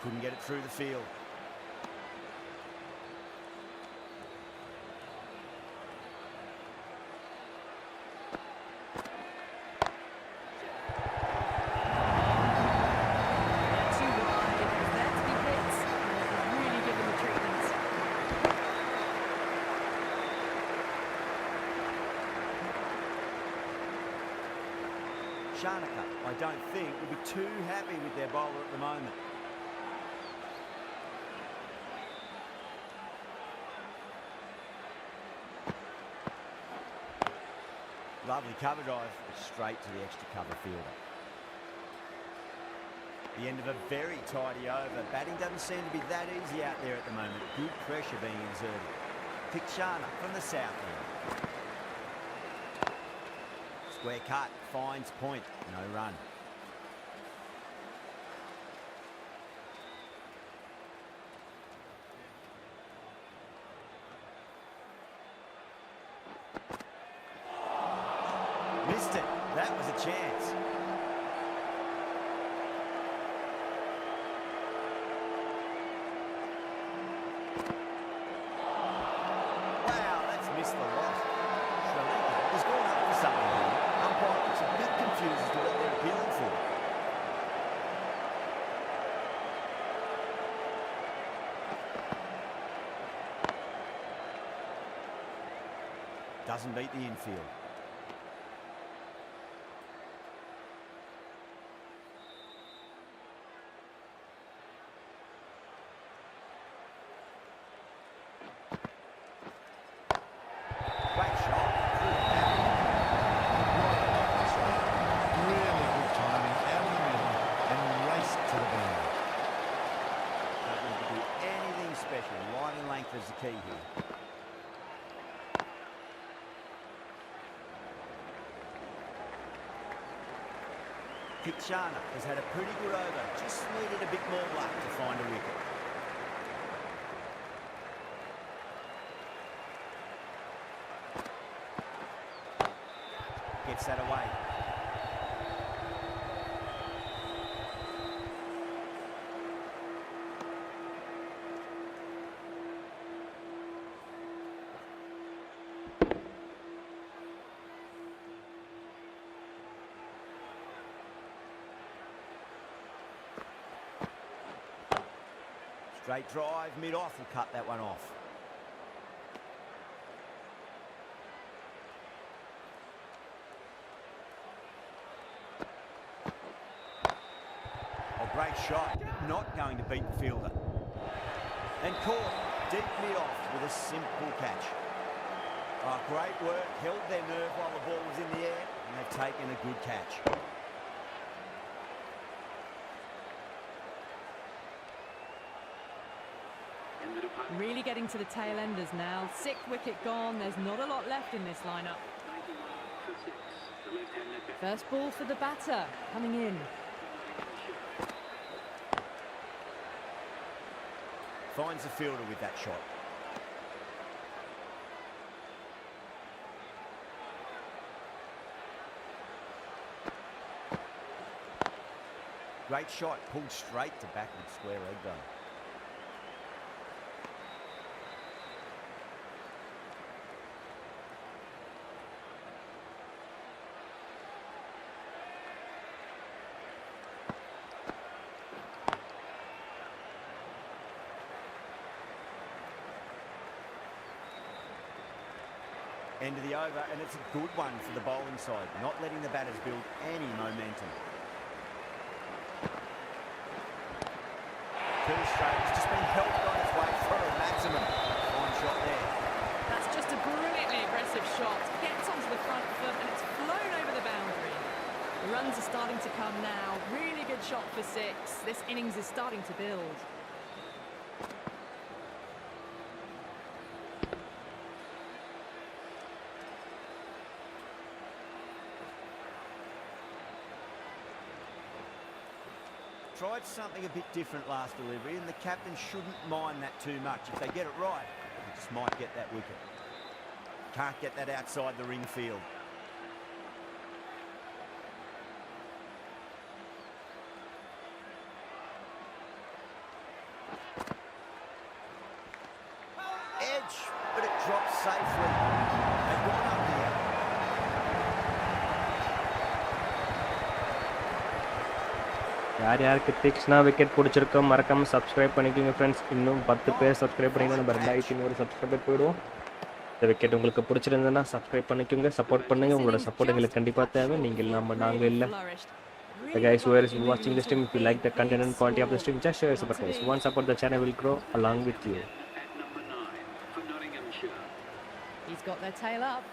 Couldn't get it through the field. Too wide, it was there to be hit, and it was really given the treatment. Shanaka, I don't think, will be too happy with their bowler at the moment. Lovely cover drive, straight to the extra cover fielder. The end of a very tidy over. Batting doesn't seem to be that easy out there at the moment. Good pressure being exerted. Tikshana from the south end. Square cut, finds point, no run. Missed it. That was a chance. Wow, that's missed the lot. Sri Lanka has gone up for something here. Umpire looks a bit confused as to what they're appealing for. Doesn't beat the infield. Great shot. Really good timing, out of the middle, and raced to the boundary. Don't need to do anything special. Line and length is the key here. Tikshana has had a pretty good over. Just needed a bit more luck to find a wicket. Gets that away. Straight drive, mid-off will cut that one off. Oh, great shot. Not going to beat the fielder. And caught. deep mid-off with a simple catch. Oh, great work, held their nerve while the ball was in the air, and they've taken a good catch. Really getting to the tail enders now. 6th wicket gone. There's not a lot left in this lineup. First ball for the batter, coming in. Finds the fielder with that shot. Great shot, pulled straight to backward square leg though. End of the over, and it's a good one for the bowling side, not letting the batters build any momentum. Curtis has just been helped on his way for a maximum. Fine shot there. That's just a brilliantly aggressive shot. Gets onto the front foot and it's flown over the boundary. The runs are starting to come now. Really good shot for 6. This innings is starting to build. Tried something a bit different last delivery, and the captain shouldn't mind that too much. If they get it right, they just might get that wicket. Can't get that outside the ring field. Edge, but it drops safely. They've gone up here. யார் யாருக்கு தீக்ஷ்ணா wicket பிடிச்சிருக்கோ மறக்காமல் subscribe பண்ணிக்கோங்க friends. இன்னும் 10 பேர் subscribe பண்ணிங்கன்னா நம்ம 2500 subscriber போயிடுவோம். இந்த விக்கெட் உங்களுக்கு பிடிச்சிருந்ததுன்னா சப்ஸ்கிரைப் பண்ணிக்கோங்க, சப்போர்ட் பண்ணுங்கள். உங்களோட சப்போர்ட் எங்களுக்கு கண்டிப்பாக தேவை. நீங்கள் இல்லாமல் நாங்கள் இல்லை. The guys who are watching this stream, if you like the content and quality of the stream, just share support guys. One support, the channel will grow along with you. He's got their tail up.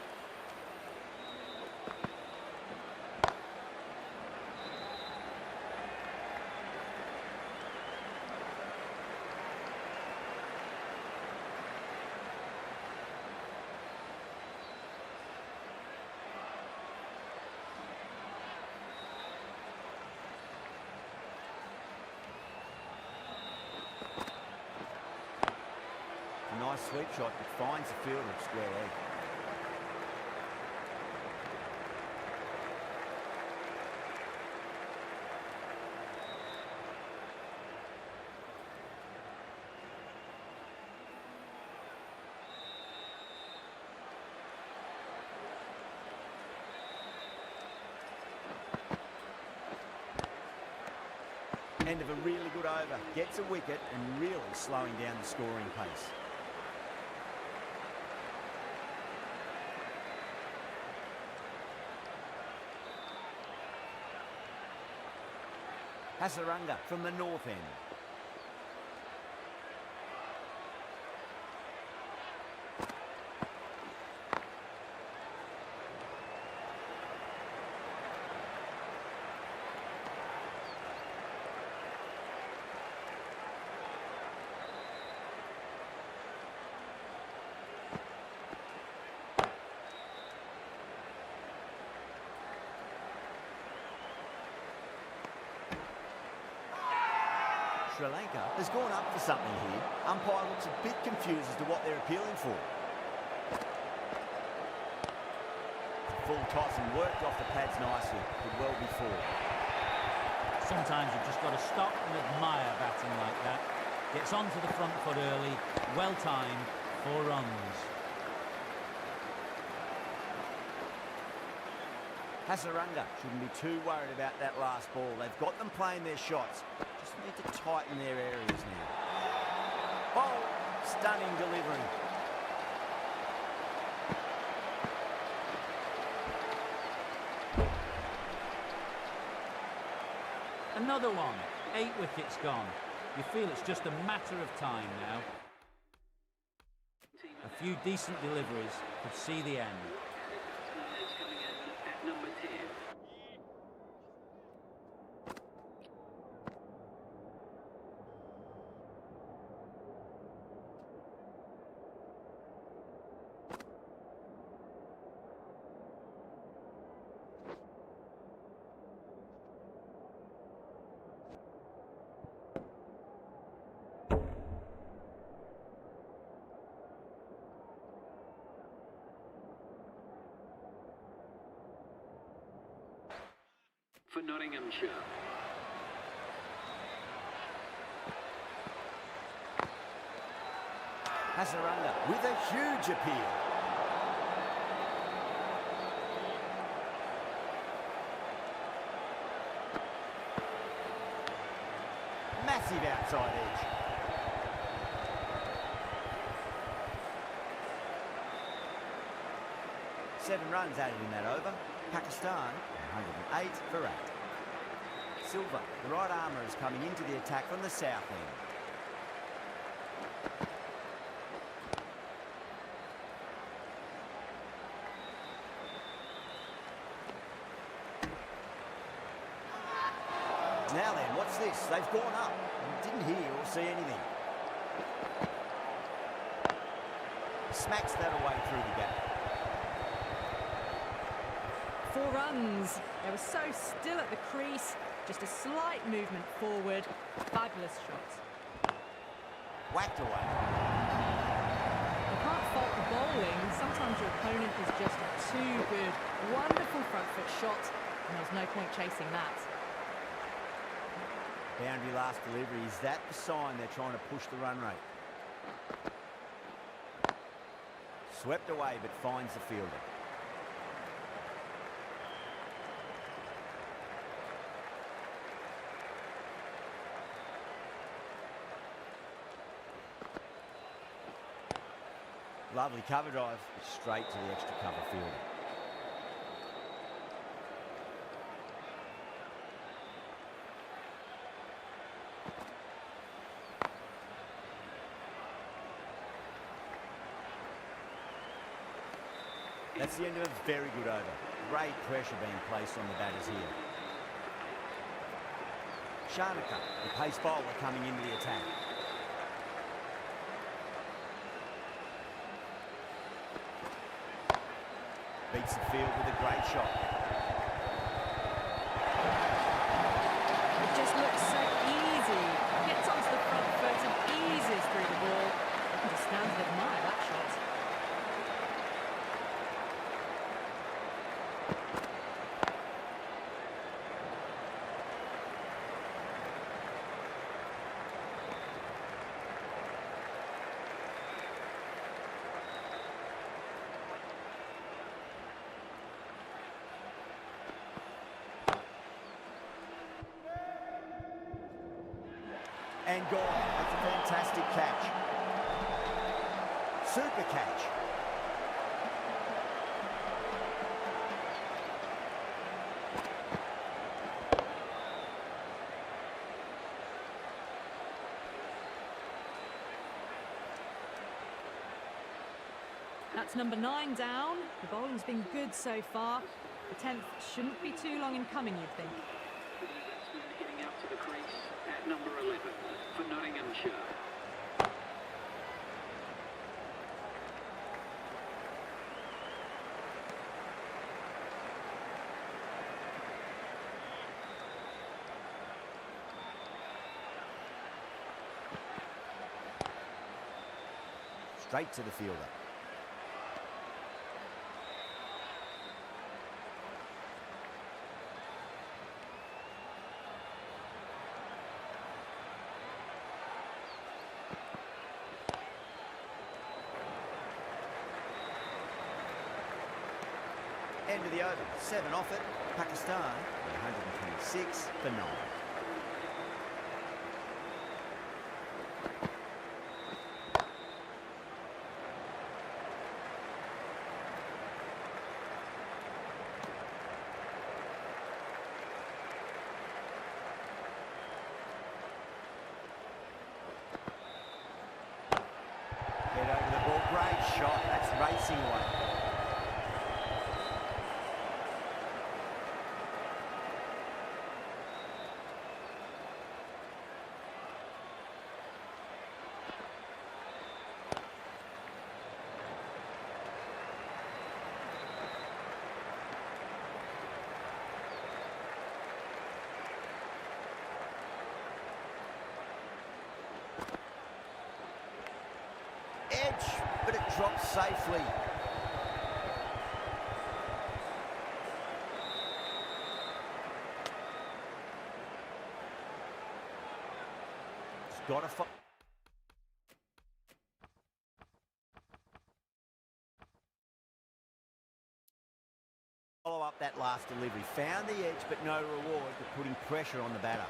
Nice sweep shot that finds the fielder at square leg. End of a really good over. Gets a wicket and really slowing down the scoring pace. Hasaranga from the north end. Sri Lanka has gone up for something here. Umpire looks a bit confused as to what they're appealing for. Full toss and worked off the pads nicely. Could well be 4. Sometimes you've just got to stop and admire batting like that. Gets onto the front foot early, well timed, 4 runs. Hasaranga shouldn't be too worried about that last ball. They've got them playing their shots. Just need to tighten their areas now. Oh, stunning delivery. Another one, 8 wickets gone. You feel it's just a matter of time now. A few decent deliveries could see the end. For Nottinghamshire. Hasaranga with a huge appeal. Massive outside edge. Seven runs added in that over. Pakistan 108 for 8. Silva, the right armour, is coming into the attack from the south end. Now then, what's this? They've gone up. Didn't hear or see anything. Smacks that away through the gap. 4 runs. They were so still at the crease. Just a slight movement forward. Fabulous shot. Whacked away. You can't fault the bowling. Sometimes your opponent is just too good. Wonderful front foot shot, and there's no point chasing that. Boundary last delivery. Is that the sign they're trying to push the run rate? Swept away, but finds the fielder. Lovely cover drive, straight to the extra cover fielder. That's the end of a very good over. Great pressure being placed on the batters here. Shanaka, the pace bowler, coming into the attack. Beats the field with a great shot. It just looks so easy. Gets onto the front foot and eases through the ball. You can just stand and admire that shot. And gone. That's a fantastic catch. Super catch. That's number 9 down. The bowling's been good so far. The 10th shouldn't be too long in coming, you'd think. Hitting out to the crease at number 11 for Nottinghamshire. Straight to the fielder. End of the over, 7 off it. Pakistan, 126 for 9. Head over the ball, great Great shot. That's racing away. Edge, but it drops safely. It's got to follow up that last delivery. Found the edge, but no reward for putting pressure on the batter.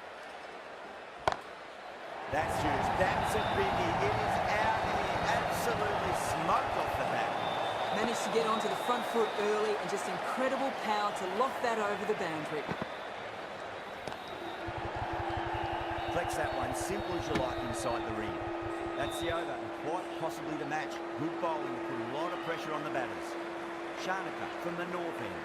That's huge. That's a biggie. It is out here. Absolutely smoked off the bat. Managed to get onto the front foot early and just incredible power to loft that over the boundary. Flex that one, simple as you like inside the ring. That's the over, and quite possibly the match. Good bowling to put a lot of pressure on the batters. Shanaka from the north end.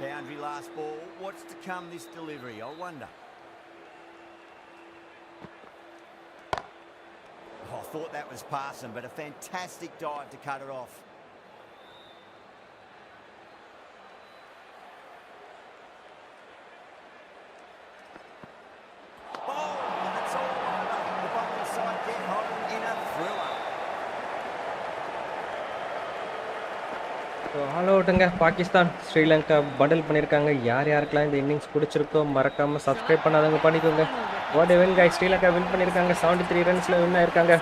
Boundary last ball. What's to come this delivery, I wonder. Oh, I thought that was passing, but a fantastic dive to cut it off. Oh, that's all over. The bowling side get home in a thriller. So all அவுட்டுங்க Pakistan Sri Lanka bundle பண்ணியிருக்காங்க. யார் யாருக்கெல்லாம் இந்த innings பிடிச்சிருக்கோ மறக்காமல் subscribe பண்ணாதவங்க பண்ணிக்கோங்க. What win காய், ஸ்ரீலங்கா வின் பண்ணியிருக்காங்க. 73 ரன்ஸில் வின் ஆயிருக்காங்க.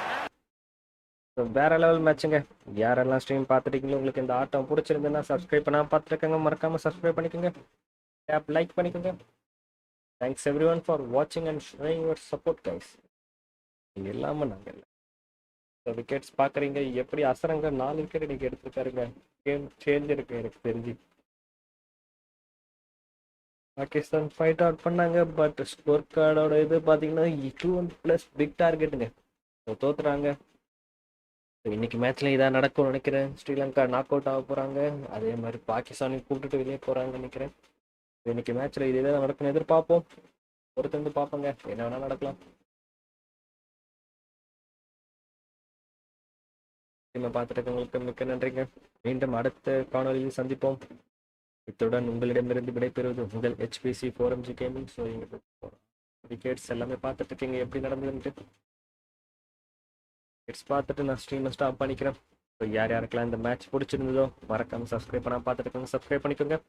ஸோ வேறு லெவல் மேட்சுங்க. யாரெல்லாம் ஸ்ட்ரீம் பார்த்துட்டீங்களோ உங்களுக்கு இந்த ஆட்டம் பிடிச்சிருந்துன்னா சப்ஸ்கிரைப் பண்ணாமல் பார்த்துருக்காங்க மறக்காமல் சப்ஸ்கிரைப் பண்ணிக்கோங்க. டேப் லைக் பண்ணிக்கோங்க. தேங்க்ஸ் எவ்ரி ஒன் ஃபார் வாட்சிங் and showing your support guys. நீங்கள் இல்லாமல் நாங்கள் இல்லை. விக்கெட்ஸ் பார்க்குறீங்க எப்படி அசரங்க 4 விக்கெட் இன்னைக்கு எடுத்துருக்காருங்க. கேம் சேஞ்ச் இருக்கு எனக்கு தெரிஞ்சு. பாகிஸ்தான் ஃபைட் அவுட் பண்ணாங்க. பட் ஸ்கோர் கார்டோட இது பார்த்தீங்கன்னா 200+ பிக் டார்கெட்டுங்க. தோத்துறாங்க. இன்னைக்கு மேட்ச்ல இதாக நடக்கும்னு நினைக்கிறேன். ஸ்ரீலங்கா நாக் அவுட் ஆக போகிறாங்க. அதே மாதிரி பாகிஸ்தானையும் கூப்பிட்டுட்டு வெளியே போகிறாங்கன்னு நினைக்கிறேன். இன்னைக்கு மேட்ச்ல இதே தான் நடக்கும்னு எதிர்பார்ப்போம். பொறுத்து பார்ப்போங்க, என்ன வேணால் நடக்கலாம். பார்த்துட்டு மிக்க நன்றிங்க. மீண்டும் அடுத்த காணொலியில் சந்திப்போம். இத்துடன் உங்களிடமிருந்து விடைபெறுவது உங்கள் HPC 4MG gaming. So wickets எல்லாமே பார்த்துட்டு இருக்கீங்க எப்படி நடந்ததுன்ட்டு. விக்கெட்ஸ் பார்த்துட்டு நான் ஸ்ட்ரீமை ஸ்டாப் பண்ணிக்கிறேன். ஸோ யார் யாருக்கெல்லாம் இந்த மேட்ச் பிடிச்சிருந்ததோ மறக்காமல் சப்ஸ்கிரைப் பண்ணால் பார்த்துட்டு சப்ஸ்கிரைப் பண்ணிக்கோங்க.